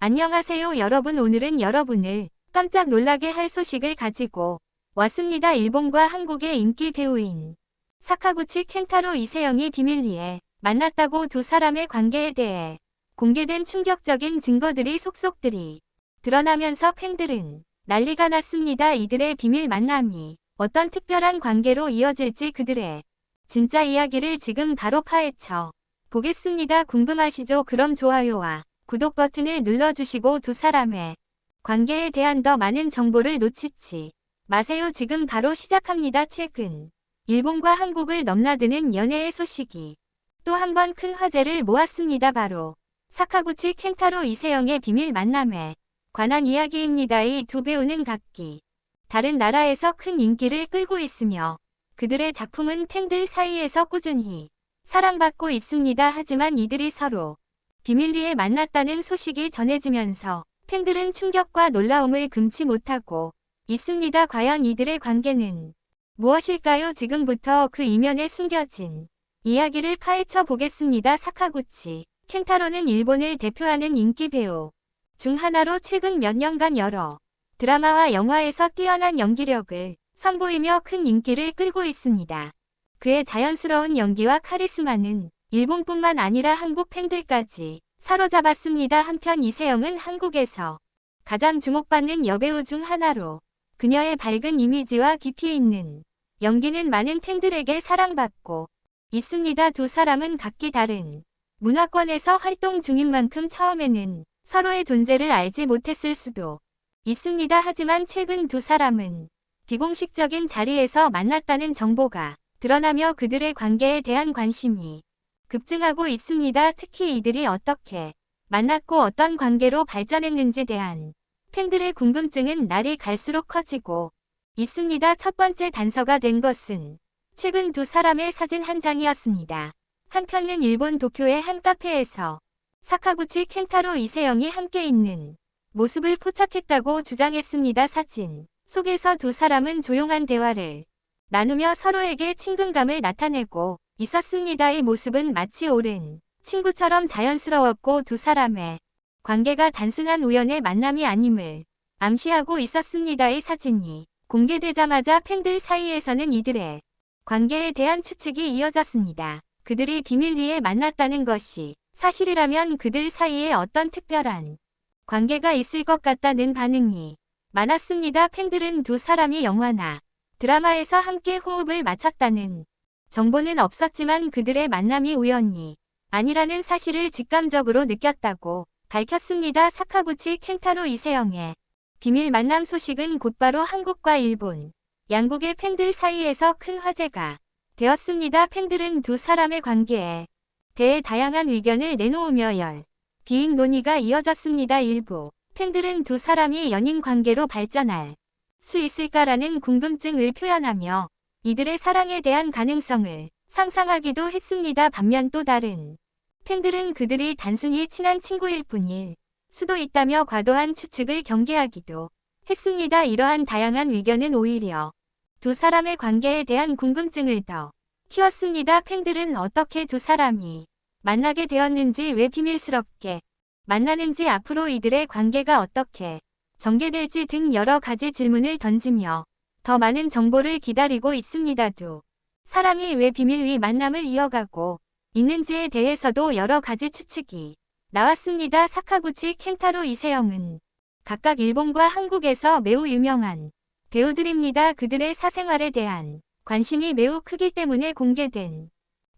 안녕하세요 여러분, 오늘은 여러분을 깜짝 놀라게 할 소식을 가지고 왔습니다. 일본과 한국의 인기 배우인 사카구치 켄타로 이세영이 비밀리에 만났다고 두 사람의 관계에 대해 공개된 충격적인 증거들이 속속들이 드러나면서 팬들은 난리가 났습니다. 이들의 비밀 만남이 어떤 특별한 관계로 이어질지 그들의 진짜 이야기를 지금 바로 파헤쳐 보겠습니다. 궁금하시죠? 그럼 좋아요와 구독 버튼을 눌러주시고 두 사람의 관계에 대한 더 많은 정보를 놓치지 마세요. 지금 바로 시작합니다. 최근 일본과 한국을 넘나드는 연애의 소식이 또 한 번 큰 화제를 모았습니다. 바로 사카구치 켄타로 이세영의 비밀 만남에 관한 이야기입니다. 이 두 배우는 각기 다른 나라에서 큰 인기를 끌고 있으며 그들의 작품은 팬들 사이에서 꾸준히 사랑받고 있습니다. 하지만 이들이 서로 비밀리에 만났다는 소식이 전해지면서 팬들은 충격과 놀라움을 금치 못하고 있습니다. 과연 이들의 관계는 무엇일까요? 지금부터 그 이면에 숨겨진 이야기를 파헤쳐 보겠습니다. 사카구치 켄타로는 일본을 대표하는 인기 배우 중 하나로 최근 몇 년간 여러 드라마와 영화에서 뛰어난 연기력을 선보이며 큰 인기를 끌고 있습니다. 그의 자연스러운 연기와 카리스마는 일본뿐만 아니라 한국 팬들까지 사로잡았습니다. 한편 이세영은 한국에서 가장 주목받는 여배우 중 하나로 그녀의 밝은 이미지와 깊이 있는 연기는 많은 팬들에게 사랑받고 있습니다. 두 사람은 각기 다른 문화권에서 활동 중인 만큼 처음에는 서로의 존재를 알지 못했을 수도 있습니다. 하지만 최근 두 사람은 비공식적인 자리에서 만났다는 정보가 드러나며 그들의 관계에 대한 관심이 급증하고 있습니다. 특히 이들이 어떻게 만났고 어떤 관계로 발전했는지 대한 팬들의 궁금증은 날이 갈수록 커지고 있습니다. 첫 번째 단서가 된 것은 최근 두 사람의 사진 한 장이었습니다. 한편은 일본 도쿄의 한 카페에서 사카구치 켄타로 이세영이 함께 있는 모습을 포착했다고 주장했습니다. 사진 속에서 두 사람은 조용한 대화를 나누며 서로에게 친근감을 나타내고 있었습니다. 이 모습은 마치 오랜 친구처럼 자연스러웠고 두 사람의 관계가 단순한 우연의 만남이 아님을 암시하고 있었습니다. 이 사진이 공개되자마자 팬들 사이에서는 이들의 관계에 대한 추측이 이어졌습니다. 그들이 비밀리에 만났다는 것이 사실이라면 그들 사이에 어떤 특별한 관계가 있을 것 같다는 반응이 많았습니다. 팬들은 두 사람이 영화나 드라마에서 함께 호흡을 맞췄다는 정보는 없었지만 그들의 만남이 우연이 아니라는 사실을 직감적으로 느꼈다고 밝혔습니다. 사카구치 켄타로 이세영의 비밀 만남 소식은 곧바로 한국과 일본 양국의 팬들 사이에서 큰 화제가 되었습니다. 팬들은 두 사람의 관계에 대해 다양한 의견을 내놓으며 비익 논의가 이어졌습니다. 일부 팬들은 두 사람이 연인 관계로 발전할 수 있을까라는 궁금증을 표현하며 이들의 사랑에 대한 가능성을 상상하기도 했습니다. 반면 또 다른 팬들은 그들이 단순히 친한 친구일 뿐일 수도 있다며 과도한 추측을 경계하기도 했습니다. 이러한 다양한 의견은 오히려 두 사람의 관계에 대한 궁금증을 더 키웠습니다. 팬들은 어떻게 두 사람이 만나게 되었는지, 왜 비밀스럽게 만나는지, 앞으로 이들의 관계가 어떻게 전개될지 등 여러 가지 질문을 던지며 더 많은 정보를 기다리고 있습니다. 두 사람이 왜 비밀리 만남을 이어가고 있는지에 대해서도 여러 가지 추측이 나왔습니다. 사카구치 켄타로 이세영은 각각 일본과 한국에서 매우 유명한 배우들입니다. 그들의 사생활에 대한 관심이 매우 크기 때문에 공개된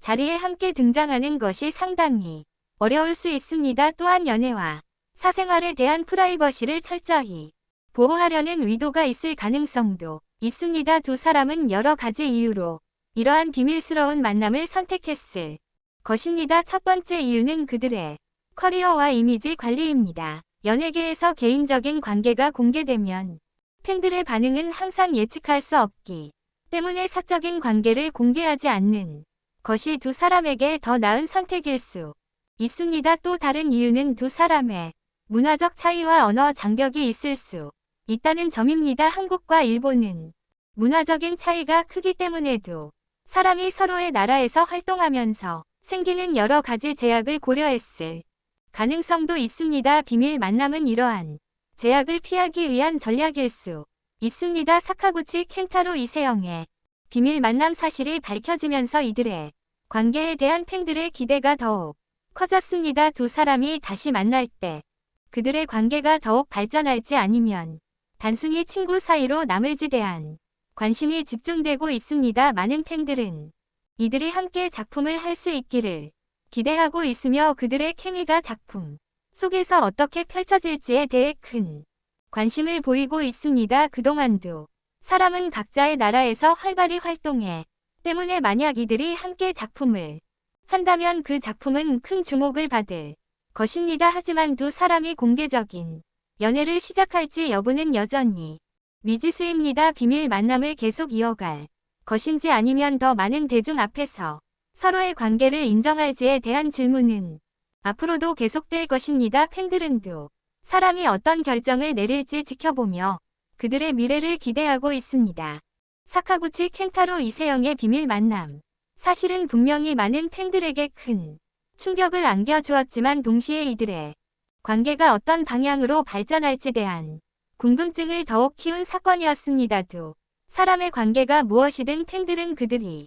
자리에 함께 등장하는 것이 상당히 어려울 수 있습니다. 또한 연애와 사생활에 대한 프라이버시를 철저히 보호하려는 의도가 있을 가능성도 있습니다. 두 사람은 여러 가지 이유로 이러한 비밀스러운 만남을 선택했을 것입니다. 첫 번째 이유는 그들의 커리어와 이미지 관리입니다. 연예계에서 개인적인 관계가 공개되면 팬들의 반응은 항상 예측할 수 없기 때문에 사적인 관계를 공개하지 않는 것이 두 사람에게 더 나은 선택일 수 있습니다. 또 다른 이유는 두 사람의 문화적 차이와 언어 장벽이 있을 수 있다는 점입니다. 한국과 일본은 문화적인 차이가 크기 때문에도 사람이 서로의 나라에서 활동하면서 생기는 여러 가지 제약을 고려했을 가능성도 있습니다. 비밀 만남은 이러한 제약을 피하기 위한 전략일 수 있습니다. 사카구치 켄타로 이세영의 비밀 만남 사실이 밝혀지면서 이들의 관계에 대한 팬들의 기대가 더욱 커졌습니다. 두 사람이 다시 만날 때 그들의 관계가 더욱 발전할지 아니면 단순히 친구 사이로 남을지 대한 관심이 집중되고 있습니다. 많은 팬들은 이들이 함께 작품을 할 수 있기를 기대하고 있으며 그들의 케미가 작품 속에서 어떻게 펼쳐질지에 대해 큰 관심을 보이고 있습니다. 그동안 두 사람은 각자의 나라에서 활발히 활동해 때문에 만약 이들이 함께 작품을 한다면 그 작품은 큰 주목을 받을 것입니다. 하지만 두 사람이 공개적인 연애를 시작할지 여부는 여전히 미지수입니다. 비밀 만남을 계속 이어갈 것인지 아니면 더 많은 대중 앞에서 서로의 관계를 인정할지에 대한 질문은 앞으로도 계속될 것입니다. 팬들은 두 사람이 어떤 결정을 내릴지 지켜보며 그들의 미래를 기대하고 있습니다. 사카구치 켄타로 이세영의 비밀 만남. 사실은 분명히 많은 팬들에게 큰 충격을 안겨주었지만 동시에 이들의 관계가 어떤 방향으로 발전할지 대한 궁금증을 더욱 키운 사건이었습니다. 두 사람의 관계가 무엇이든 팬들은 그들이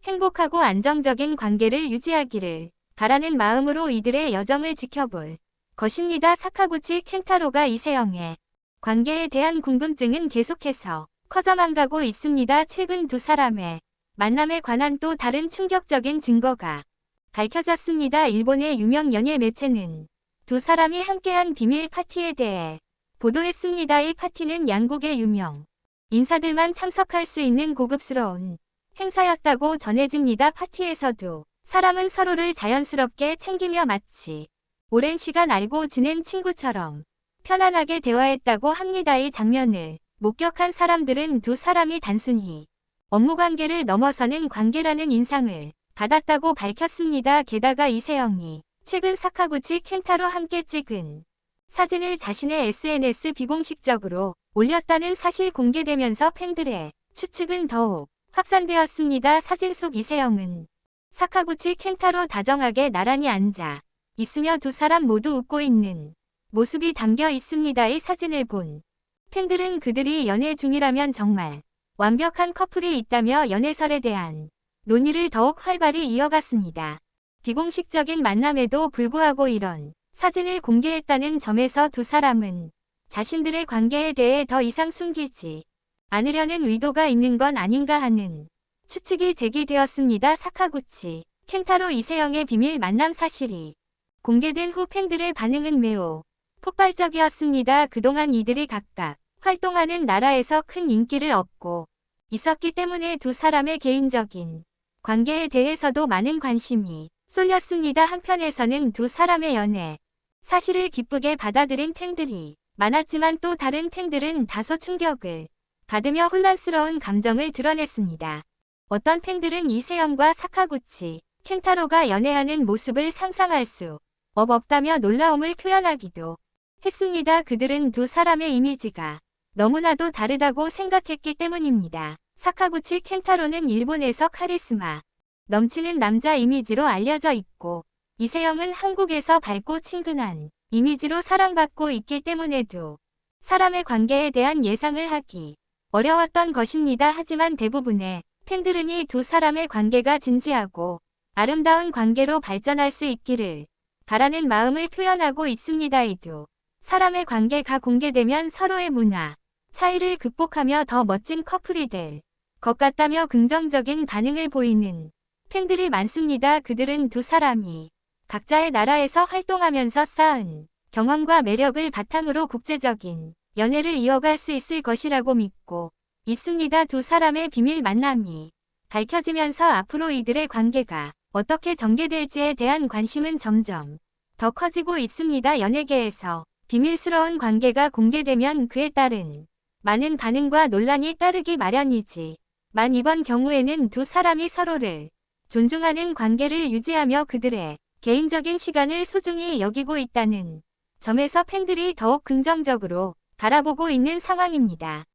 행복하고 안정적인 관계를 유지하기를 바라는 마음으로 이들의 여정을 지켜볼 것입니다. 사카구치 켄타로가 이세영의 관계에 대한 궁금증은 계속해서 커져만 가고 있습니다. 최근 두 사람의 만남에 관한 또 다른 충격적인 증거가 밝혀졌습니다. 일본의 유명 연예 매체는 두 사람이 함께한 비밀 파티에 대해 보도했습니다. 이 파티는 양국의 유명 인사들만 참석할 수 있는 고급스러운 행사였다고 전해집니다. 파티에서도 사람은 서로를 자연스럽게 챙기며 마치 오랜 시간 알고 지낸 친구처럼 편안하게 대화했다고 합니다. 이 장면을 목격한 사람들은 두 사람이 단순히 업무관계를 넘어서는 관계라는 인상을 받았다고 밝혔습니다. 게다가 이세영이 최근 사카구치 켄타로 함께 찍은 사진을 자신의 SNS 비공식적으로 올렸다는 사실 공개되면서 팬들의 추측은 더욱 확산되었습니다. 사진 속 이세영은 사카구치 켄타로 다정하게 나란히 앉아 있으며 두 사람 모두 웃고 있는 모습이 담겨 있습니다. 이 사진을 본 팬들은 그들이 연애 중이라면 정말 완벽한 커플이 있다며 연애설에 대한 논의를 더욱 활발히 이어갔습니다. 비공식적인 만남에도 불구하고 이런 사진을 공개했다는 점에서 두 사람은 자신들의 관계에 대해 더 이상 숨기지 않으려는 의도가 있는 건 아닌가 하는 추측이 제기되었습니다. 사카구치 켄타로 이세영의 비밀 만남 사실이 공개된 후 팬들의 반응은 매우 폭발적이었습니다. 그동안 이들이 각각 활동하는 나라에서 큰 인기를 얻고 있었기 때문에 두 사람의 개인적인 관계에 대해서도 많은 관심이 쏠렸습니다. 한편에서는 두 사람의 연애 사실을 기쁘게 받아들인 팬들이 많았지만 또 다른 팬들은 다소 충격을 받으며 혼란스러운 감정을 드러냈습니다. 어떤 팬들은 이세영과 사카구치 켄타로가 연애하는 모습을 상상할 수 없다며 놀라움을 표현하기도 했습니다. 그들은 두 사람의 이미지가 너무나도 다르다고 생각했기 때문입니다. 사카구치 켄타로는 일본에서 카리스마 넘치는 남자 이미지로 알려져 있고 이세영은 한국에서 밝고 친근한 이미지로 사랑받고 있기 때문에 두 사람의 관계에 대한 예상을 하기 어려웠던 것입니다. 하지만 대부분의 팬들은 이 두 사람의 관계가 진지하고 아름다운 관계로 발전할 수 있기를 바라는 마음을 표현하고 있습니다. 이 두 사람의 관계가 공개되면 서로의 문화 차이를 극복하며 더 멋진 커플이 될 것 같다며 긍정적인 반응을 보이는 팬들이 많습니다. 그들은 두 사람이 각자의 나라에서 활동하면서 쌓은 경험과 매력을 바탕으로 국제적인 연애를 이어갈 수 있을 것이라고 믿고 있습니다. 두 사람의 비밀 만남이 밝혀지면서 앞으로 이들의 관계가 어떻게 전개될지에 대한 관심은 점점 더 커지고 있습니다. 연예계에서 비밀스러운 관계가 공개되면 그에 따른 많은 반응과 논란이 따르기 마련이지. 만 이번 경우에는 두 사람이 서로를 존중하는 관계를 유지하며 그들의 개인적인 시간을 소중히 여기고 있다는 점에서 팬들이 더욱 긍정적으로 바라보고 있는 상황입니다.